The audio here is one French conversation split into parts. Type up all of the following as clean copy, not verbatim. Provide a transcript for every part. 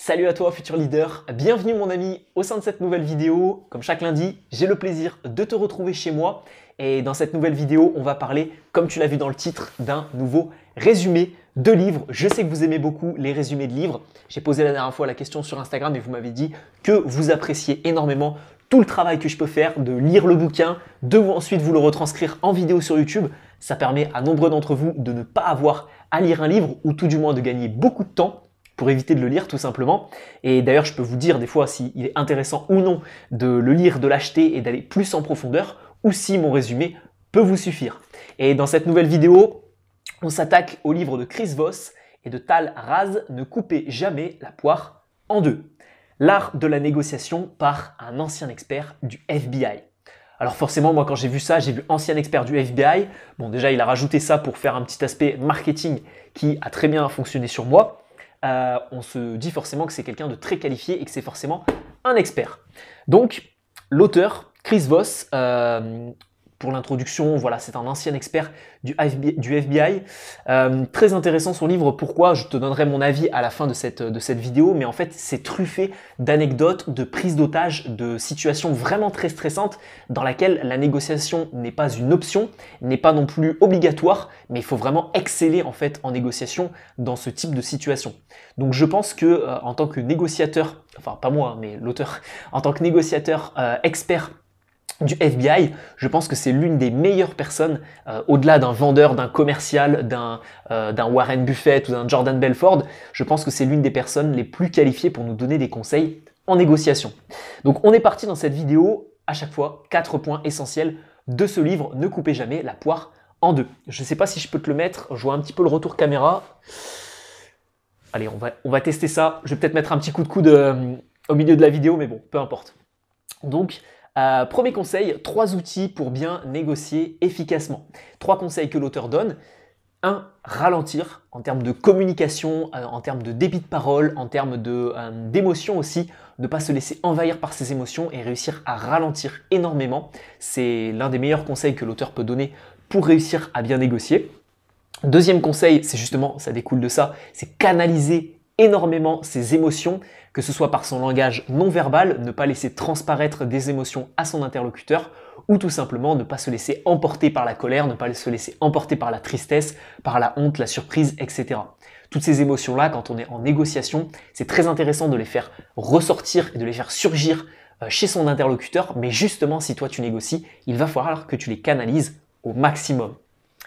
Salut à toi futur leader, bienvenue mon ami au sein de cette nouvelle vidéo. Comme chaque lundi, j'ai le plaisir de te retrouver chez moi et dans cette nouvelle vidéo, on va parler, comme tu l'as vu dans le titre, d'un nouveau résumé de livres. Je sais que vous aimez beaucoup les résumés de livres. J'ai posé la dernière fois la question sur Instagram et vous m'avez dit que vous appréciez énormément tout le travail que je peux faire, de lire le bouquin, ensuite vous le retranscrire en vidéo sur YouTube. Ça permet à nombreux d'entre vous de ne pas avoir à lire un livre ou tout du moins de gagner beaucoup de temps pour éviter de le lire tout simplement. Et d'ailleurs, je peux vous dire des fois s'il est intéressant ou non de le lire, de l'acheter et d'aller plus en profondeur, ou si mon résumé peut vous suffire. Et dans cette nouvelle vidéo, on s'attaque au livre de Chris Voss et de Tal Raz, Ne coupez jamais la poire en deux. L'art de la négociation par un ancien expert du FBI. Alors forcément, moi quand j'ai vu ça, j'ai vu ancien expert du FBI. Bon déjà, il a rajouté ça pour faire un petit aspect marketing qui a très bien fonctionné sur moi. On se dit forcément que c'est quelqu'un de très qualifié et que c'est forcément un expert. Donc, l'auteur, Chris Voss, pour l'introduction, voilà, c'est un ancien expert du FBI. Très intéressant son livre. Pourquoi? Je te donnerai mon avis à la fin de cette vidéo, mais en fait, c'est truffé d'anecdotes, de prises d'otages, de situations vraiment très stressantes dans laquelle la négociation n'est pas une option, n'est pas non plus obligatoire, mais il faut vraiment exceller en fait en négociation dans ce type de situation. Donc je pense que en tant que négociateur, enfin pas moi, mais l'auteur, en tant que négociateur expert du FBI, je pense que c'est l'une des meilleures personnes, au-delà d'un vendeur, d'un commercial, d'un Warren Buffett ou d'un Jordan Belfort, je pense que c'est l'une des personnes les plus qualifiées pour nous donner des conseils en négociation. Donc on est parti dans cette vidéo, à chaque fois, 4 points essentiels de ce livre, Ne coupez jamais la poire en deux. Je ne sais pas si je peux te le mettre, je vois un petit peu le retour caméra. Allez, on va tester ça, je vais peut-être mettre un petit coup de coude au milieu de la vidéo, mais bon, peu importe. Donc, premier conseil, 3 outils pour bien négocier efficacement. 3 conseils que l'auteur donne. 1. Ralentir en termes de communication, en termes de débit de parole, en termes d'émotion aussi. Ne pas se laisser envahir par ses émotions et réussir à ralentir énormément. C'est l'un des meilleurs conseils que l'auteur peut donner pour réussir à bien négocier. Deuxième conseil, c'est justement, ça découle de ça, c'est canaliser énormément ses émotions, que ce soit par son langage non verbal, ne pas laisser transparaître des émotions à son interlocuteur, ou tout simplement ne pas se laisser emporter par la colère, ne pas se laisser emporter par la tristesse, par la honte, la surprise, etc. Toutes ces émotions-là, quand on est en négociation, c'est très intéressant de les faire ressortir et de les faire surgir chez son interlocuteur, mais justement, si toi tu négocies, il va falloir que tu les canalises au maximum.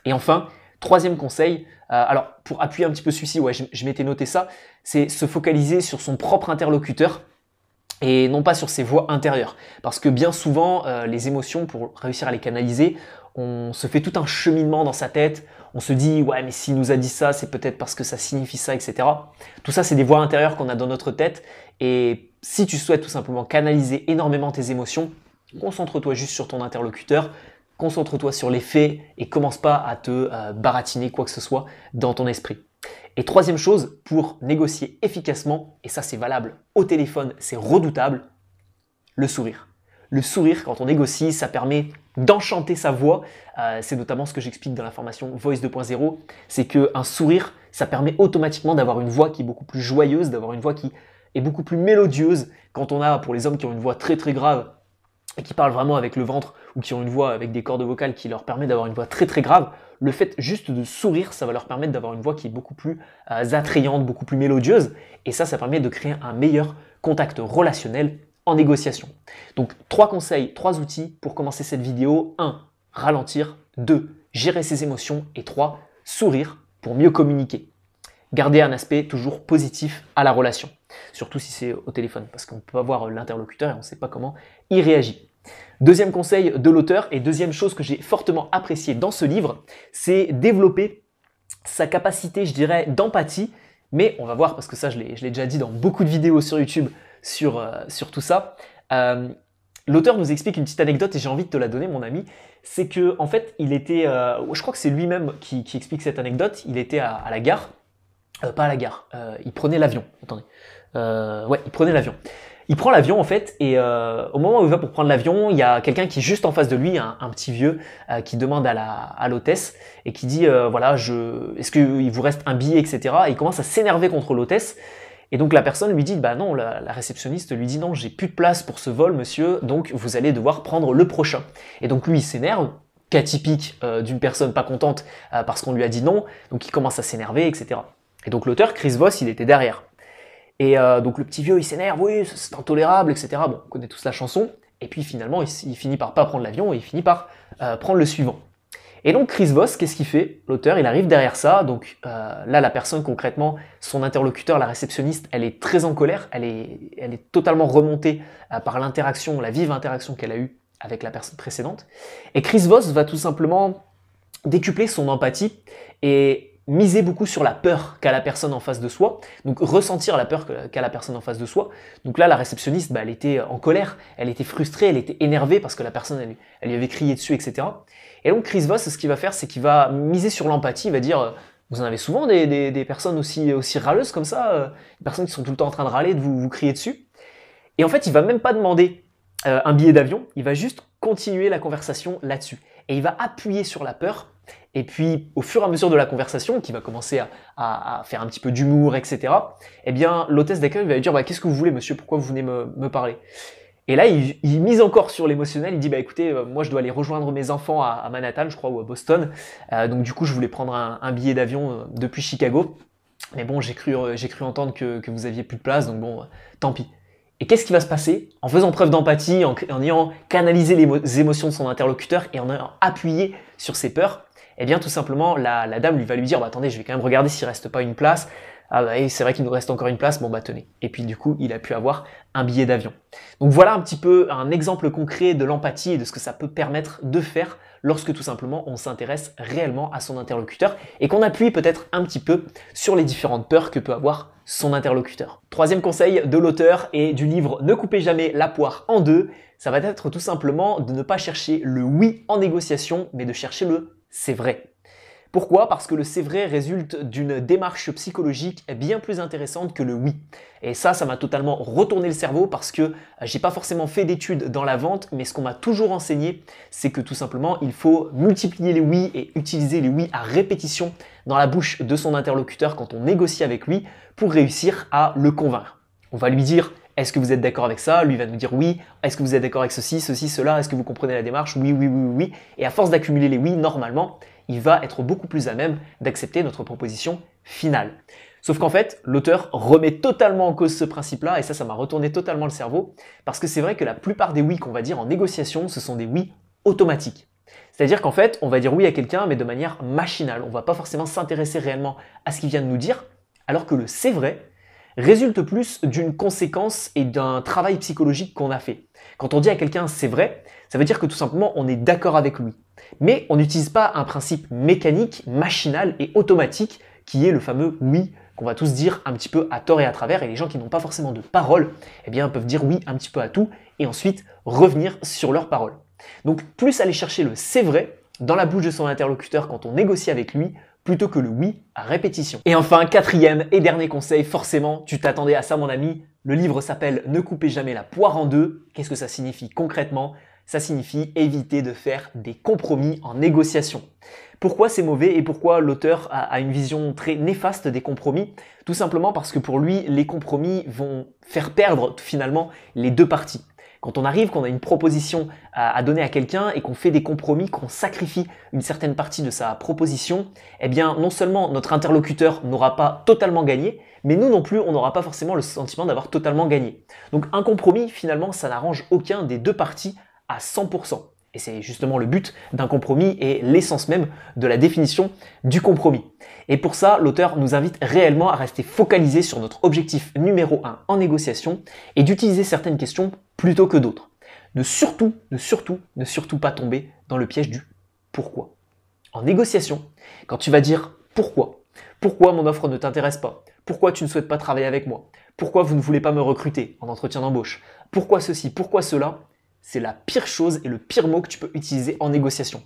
Et enfin, troisième conseil, alors pour appuyer un petit peu celui-ci, ouais, je m'étais noté ça, c'est se focaliser sur son propre interlocuteur et non pas sur ses voix intérieures. Parce que bien souvent, les émotions, pour réussir à les canaliser, on se fait tout un cheminement dans sa tête, on se dit « ouais, mais s'il nous a dit ça, c'est peut-être parce que ça signifie ça, etc. » Tout ça, c'est des voix intérieures qu'on a dans notre tête et si tu souhaites tout simplement canaliser énormément tes émotions, concentre-toi juste sur ton interlocuteur, concentre-toi sur les faits et commence pas à te baratiner quoi que ce soit dans ton esprit. Et troisième chose, pour négocier efficacement, et ça c'est valable au téléphone, c'est redoutable, le sourire. Le sourire, quand on négocie, ça permet d'enchanter sa voix. C'est notamment ce que j'explique dans la formation Voice 2.0. C'est qu'un sourire, ça permet automatiquement d'avoir une voix qui est beaucoup plus joyeuse, d'avoir une voix qui est beaucoup plus mélodieuse. Quand on a, pour les hommes qui ont une voix très très grave, et qui parlent vraiment avec le ventre ou qui ont une voix avec des cordes vocales qui leur permet d'avoir une voix très très grave, le fait juste de sourire, ça va leur permettre d'avoir une voix qui est beaucoup plus attrayante, beaucoup plus mélodieuse et ça permet de créer un meilleur contact relationnel en négociation. Donc 3 conseils, 3 outils pour commencer cette vidéo. 1. Ralentir. 2. Gérer ses émotions et 3. Sourire pour mieux communiquer. Garder un aspect toujours positif à la relation, surtout si c'est au téléphone, parce qu'on ne peut pas voir l'interlocuteur et on ne sait pas comment il réagit. Deuxième conseil de l'auteur et deuxième chose que j'ai fortement apprécié dans ce livre, c'est développer sa capacité, je dirais, d'empathie, mais on va voir, parce que ça je l'ai déjà dit dans beaucoup de vidéos sur YouTube sur tout ça. L'auteur nous explique une petite anecdote et j'ai envie de te la donner mon ami, c'est que en fait il était, je crois que c'est lui-même qui explique cette anecdote, il était à la gare, pas à la gare, il prenait l'avion, attendez, ouais, il prenait l'avion. Il prend l'avion en fait et au moment où il va pour prendre l'avion, il y a quelqu'un qui est juste en face de lui, un petit vieux, qui demande à l'hôtesse et qui dit voilà, est-ce qu'il vous reste un billet, etc. Et il commence à s'énerver contre l'hôtesse Et donc la personne lui dit, bah non, la réceptionniste lui dit non, j'ai plus de place pour ce vol, monsieur, donc vous allez devoir prendre le prochain. Et donc lui, il s'énerve, cas typique d'une personne pas contente parce qu'on lui a dit non, donc il commence à s'énerver, etc. Et donc l'auteur, Chris Voss, il était derrière. Et donc le petit vieux, il s'énerve, oui, c'est intolérable, etc. Bon, on connaît tous la chanson. Et puis finalement, il finit par pas prendre l'avion et il finit par prendre le suivant. Et donc Chris Voss, qu'est-ce qu'il fait? L'auteur, il arrive derrière ça, donc là la personne concrètement, son interlocuteur, la réceptionniste, elle est très en colère, elle est totalement remontée par l'interaction, la vive interaction qu'elle a eue avec la personne précédente. Et Chris Voss va tout simplement décupler son empathie et miser beaucoup sur la peur qu'a la personne en face de soi, donc ressentir la peur qu'a la personne en face de soi. Donc là, la réceptionniste, bah, elle était en colère, elle était frustrée, elle était énervée parce que la personne, elle lui avait crié dessus, etc. Et donc Chris Voss, ce qu'il va faire, c'est qu'il va miser sur l'empathie, il va dire vous en avez souvent des personnes aussi râleuses comme ça, des personnes qui sont tout le temps en train de râler, de vous crier dessus. Et en fait, il va même pas demander un billet d'avion, il va juste continuer la conversation là-dessus. Et il va appuyer sur la peur. Et puis, au fur et à mesure de la conversation, qui va commencer à faire un petit peu d'humour, etc., eh bien, l'hôtesse d'accueil va lui dire bah, qu'est-ce que vous voulez, monsieur? Pourquoi vous venez me parler? Et là, il mise encore sur l'émotionnel. Il dit bah écoutez, moi je dois aller rejoindre mes enfants à Manhattan, je crois, ou à Boston. Donc du coup, je voulais prendre un billet d'avion depuis Chicago. Mais bon, j'ai cru entendre que vous aviez plus de place, donc bon, tant pis. Et qu'est-ce qui va se passer? En faisant preuve d'empathie, en ayant canalisé les émotions de son interlocuteur et en ayant appuyé sur ses peurs, eh bien tout simplement, la dame lui va lui dire bah, attendez, je vais quand même regarder s'il reste pas une place. Ah bah c'est vrai qu'il nous reste encore une place, bon bah tenez. Et puis du coup, il a pu avoir un billet d'avion. Donc voilà un petit peu un exemple concret de l'empathie et de ce que ça peut permettre de faire lorsque tout simplement on s'intéresse réellement à son interlocuteur et qu'on appuie peut-être un petit peu sur les différentes peurs que peut avoir son interlocuteur. Troisième conseil de l'auteur et du livre Ne coupez jamais la poire en deux, ça va être tout simplement de ne pas chercher le oui en négociation, mais de chercher le c'est vrai. Pourquoi? Parce que le c'est vrai résulte d'une démarche psychologique bien plus intéressante que le oui. Et ça m'a totalement retourné le cerveau parce que j'ai pas forcément fait d'études dans la vente, mais ce qu'on m'a toujours enseigné, c'est que tout simplement, il faut multiplier les oui et utiliser les oui à répétition dans la bouche de son interlocuteur quand on négocie avec lui pour réussir à le convaincre. On va lui dire est-ce que vous êtes d'accord avec ça? Lui va nous dire oui. Est-ce que vous êtes d'accord avec ceci, cela? Est-ce que vous comprenez la démarche? Oui, oui, oui, oui, oui. Et à force d'accumuler les oui, normalement, il va être beaucoup plus à même d'accepter notre proposition finale. Sauf qu'en fait, l'auteur remet totalement en cause ce principe-là, et ça m'a retourné totalement le cerveau, parce que c'est vrai que la plupart des oui qu'on va dire en négociation, ce sont des oui automatiques. C'est-à-dire qu'en fait, on va dire oui à quelqu'un, mais de manière machinale. On ne va pas forcément s'intéresser réellement à ce qu'il vient de nous dire, alors que le c'est vrai résulte plus d'une conséquence et d'un travail psychologique qu'on a fait. Quand on dit à quelqu'un c'est vrai, ça veut dire que tout simplement on est d'accord avec lui. Mais on n'utilise pas un principe mécanique, machinal et automatique qui est le fameux oui qu'on va tous dire un petit peu à tort et à travers, et les gens qui n'ont pas forcément de parole, eh bien peuvent dire oui un petit peu à tout et ensuite revenir sur leur parole. Donc plus aller chercher le c'est vrai dans la bouche de son interlocuteur quand on négocie avec lui, plutôt que le oui à répétition. Et enfin, quatrième et dernier conseil, forcément, tu t'attendais à ça mon ami, le livre s'appelle Ne coupez jamais la poire en deux. Qu'est-ce que ça signifie concrètement? Ça signifie éviter de faire des compromis en négociation. Pourquoi c'est mauvais et pourquoi l'auteur a une vision très néfaste des compromis? Tout simplement parce que pour lui, les compromis vont faire perdre finalement les deux parties. Quand on arrive, qu'on a une proposition à donner à quelqu'un et qu'on fait des compromis, qu'on sacrifie une certaine partie de sa proposition, eh bien non seulement notre interlocuteur n'aura pas totalement gagné, mais nous non plus, on n'aura pas forcément le sentiment d'avoir totalement gagné. Donc un compromis, finalement, ça n'arrange aucun des deux parties à 100%. Et c'est justement le but d'un compromis et l'essence même de la définition du compromis. Et pour ça, l'auteur nous invite réellement à rester focalisé sur notre objectif numéro 1 en négociation et d'utiliser certaines questions plutôt que d'autres. Ne surtout pas tomber dans le piège du pourquoi. En négociation, quand tu vas dire pourquoi mon offre ne t'intéresse pas, pourquoi tu ne souhaites pas travailler avec moi, pourquoi vous ne voulez pas me recruter en entretien d'embauche, pourquoi ceci, pourquoi cela, c'est la pire chose et le pire mot que tu peux utiliser en négociation.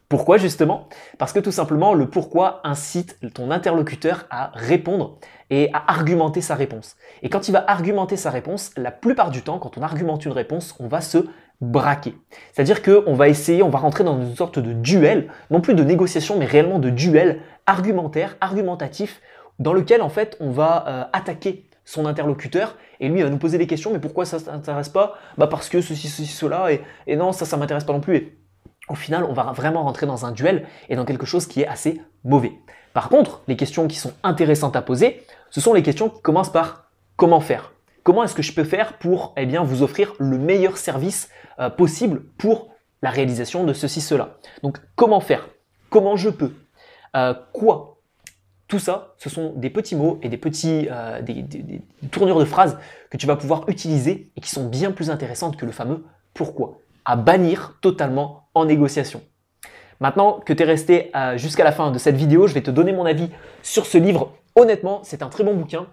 Pourquoi justement? Parce que tout simplement, le pourquoi incite ton interlocuteur à répondre et à argumenter sa réponse. Et quand il va argumenter sa réponse, la plupart du temps, quand on argumente une réponse, on va se braquer. C'est-à-dire qu'on va essayer, on va rentrer dans une sorte de duel, non plus de négociation, mais réellement de duel argumentaire, argumentatif, dans lequel en fait on va attaquer son interlocuteur et lui va nous poser des questions, mais pourquoi ça ne t'intéresse pas? Bah parce que ceci, cela, et non, ça m'intéresse pas non plus. Et au final, on va vraiment rentrer dans un duel et dans quelque chose qui est assez mauvais. Par contre, les questions qui sont intéressantes à poser, ce sont les questions qui commencent par comment faire? Comment est-ce que je peux faire pour vous offrir le meilleur service possible pour la réalisation de ceci, cela? Donc, comment faire? Comment je peux? Quoi? Tout ça, ce sont des petits mots et des tournures de phrases que tu vas pouvoir utiliser et qui sont bien plus intéressantes que le fameux pourquoi, à bannir totalement en négociation. Maintenant que tu es resté jusqu'à la fin de cette vidéo, je vais te donner mon avis sur ce livre. Honnêtement, c'est un très bon bouquin.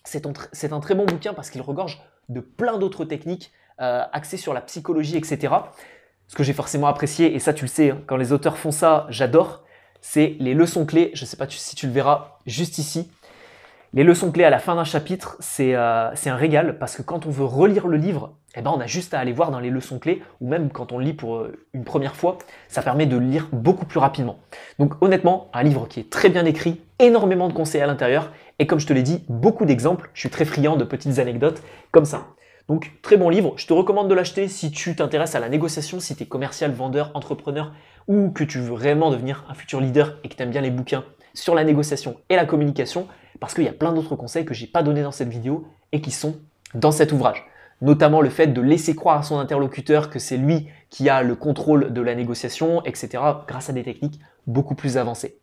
C'est un très bon bouquin parce qu'il regorge de plein d'autres techniques axées sur la psychologie, etc. Ce que j'ai forcément apprécié, et ça tu le sais, hein, quand les auteurs font ça, j'adore, c'est les leçons clés. Je ne sais pas si tu le verras juste ici. Les leçons clés à la fin d'un chapitre, c'est un régal parce que quand on veut relire le livre, on a juste à aller voir dans les leçons clés ou même quand on le lit pour une première fois, ça permet de le lire beaucoup plus rapidement. Donc honnêtement, un livre qui est très bien écrit, énormément de conseils à l'intérieur et comme je te l'ai dit, beaucoup d'exemples. Je suis très friand de petites anecdotes comme ça. Donc très bon livre, je te recommande de l'acheter si tu t'intéresses à la négociation, si tu es commercial, vendeur, entrepreneur ou que tu veux vraiment devenir un futur leader et que tu aimes bien les bouquins sur la négociation et la communication, parce qu'il y a plein d'autres conseils que je n'ai pas donnés dans cette vidéo et qui sont dans cet ouvrage. Notamment le fait de laisser croire à son interlocuteur que c'est lui qui a le contrôle de la négociation, etc. grâce à des techniques beaucoup plus avancées.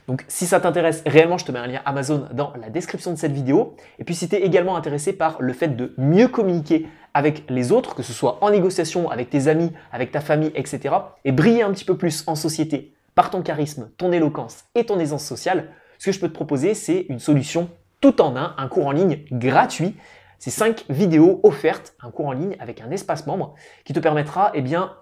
Donc si ça t'intéresse réellement, je te mets un lien Amazon dans la description de cette vidéo. Et puis si tu es également intéressé par le fait de mieux communiquer avec les autres, que ce soit en négociation, avec tes amis, avec ta famille, etc. et briller un petit peu plus en société par ton charisme, ton éloquence et ton aisance sociale, ce que je peux te proposer, c'est une solution tout en un cours en ligne gratuit. C'est 5 vidéos offertes, un cours en ligne avec un espace membre qui te permettra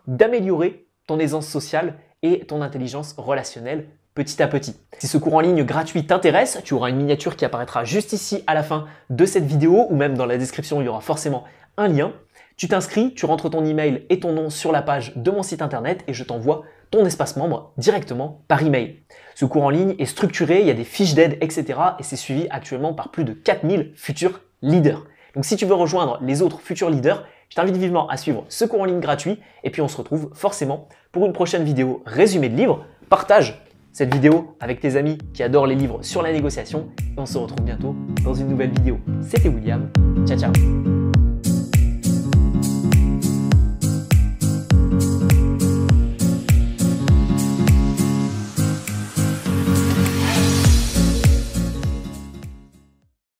d'améliorer ton aisance sociale et ton intelligence relationnelle petit à petit. Si ce cours en ligne gratuit t'intéresse, tu auras une miniature qui apparaîtra juste ici à la fin de cette vidéo ou même dans la description, il y aura forcément un lien. Tu t'inscris, tu rentres ton email et ton nom sur la page de mon site internet et je t'envoie ton espace membre directement par email. Ce cours en ligne est structuré, il y a des fiches d'aide, etc. et c'est suivi actuellement par plus de 4000 futurs leaders. Donc si tu veux rejoindre les autres futurs leaders, je t'invite vivement à suivre ce cours en ligne gratuit et puis on se retrouve forcément pour une prochaine vidéo résumé de livres. Partage cette vidéo avec tes amis qui adorent les livres sur la négociation et on se retrouve bientôt dans une nouvelle vidéo. C'était William, ciao ciao.